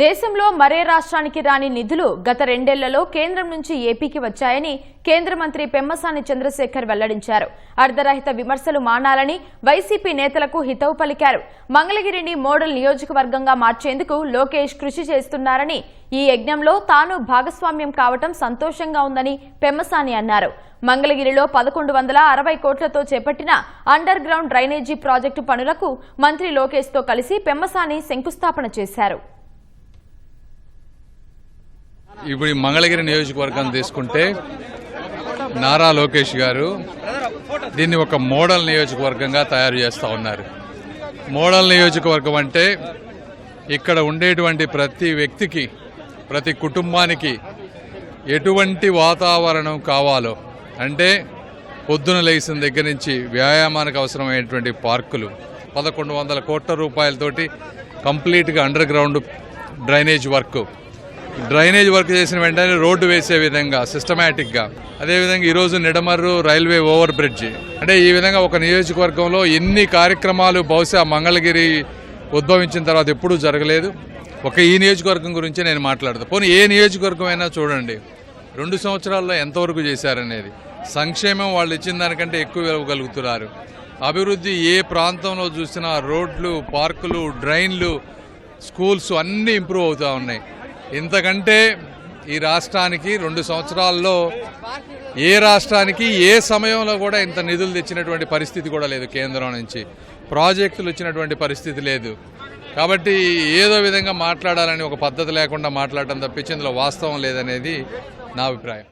దేశంలో మరే రాష్ట్రానికి రాని నిధులు గత రెండేళ్లలో కేంద్రం నుంచి ఏపీకి వచ్చాయని కేంద్ర మంత్రి పెమ్మసాని చంద్రశేఖర్ వెల్లడించారు. అర్ధరహిత విమర్శలు మానాలని వైసీపీ నేతలకు హితవు పలికారు. మంగళగిరిని మోడల్ నియోజకవర్గంగా మార్చేందుకు లోకేష్ కృషి చేస్తున్నారని, ఈ యజ్ఞంలో తాను భాగస్వామ్యం కావటం సంతోషంగా ఉందని పెమ్మసాని అన్నారు. మంగళగిరిలో 1160 కోట్లతో చేపట్టిన అండర్ గ్రౌండ్ డ్రైనేజీ ప్రాజెక్టు పనులకు మంత్రి లోకేష్ తో కలిసి పెమ్మసాని శంకుస్థాపన చేశారు. ఇప్పుడు ఈ మంగళగిరి నియోజకవర్గం తీసుకుంటే నారా లోకేష్ గారు దీన్ని ఒక మోడల్ నియోజకవర్గంగా తయారు చేస్తూ ఉన్నారు. మోడల్ నియోజకవర్గం అంటే ఇక్కడ ఉండేటువంటి ప్రతి వ్యక్తికి, ప్రతి కుటుంబానికి ఎటువంటి వాతావరణం కావాలో, అంటే పొద్దున లేచిన దగ్గర నుంచి వ్యాయామానికి అవసరమైనటువంటి పార్కులు 1100 కోట్ల రూపాయలతోటి కంప్లీట్గా అండర్ గ్రౌండ్ డ్రైనేజ్ వర్క్ చేసిన వెంటనే రోడ్డు వేసే విధంగా సిస్టమేటిక్గా, అదేవిధంగా ఈరోజు నిడమర్రు రైల్వే ఓవర్ బ్రిడ్జ్, అంటే ఈ విధంగా ఒక నియోజకవర్గంలో ఎన్ని కార్యక్రమాలు బహుశా మంగళగిరి ఉద్భవించిన తర్వాత ఎప్పుడూ జరగలేదు. ఒక ఈ నియోజకవర్గం గురించి నేను మాట్లాడతాను. పోనీ ఏ నియోజకవర్గం అయినా చూడండి, 2 సంవత్సరాల్లో ఎంతవరకు చేశారనేది. సంక్షేమం వాళ్ళు ఇచ్చిన దానికంటే ఎక్కువ ఇవ్వగలుగుతున్నారు. అభివృద్ధి ఏ ప్రాంతంలో చూసినా రోడ్లు, పార్కులు, డ్రైన్లు, స్కూల్స్ అన్నీ ఇంప్రూవ్ అవుతూ ఉన్నాయి. ఇంతకంటే ఈ రాష్ట్రానికి 2 సంవత్సరాల్లో ఏ రాష్ట్రానికి ఏ సమయంలో కూడా ఇంత నిధులు తెచ్చినటువంటి పరిస్థితి కూడా లేదు. కేంద్రం నుంచి ప్రాజెక్టులు వచ్చినటువంటి పరిస్థితి లేదు. కాబట్టి ఏదో విధంగా మాట్లాడాలని ఒక పద్ధతి లేకుండా మాట్లాడటం తప్పించి ఇందులో వాస్తవం లేదనేది నా అభిప్రాయం.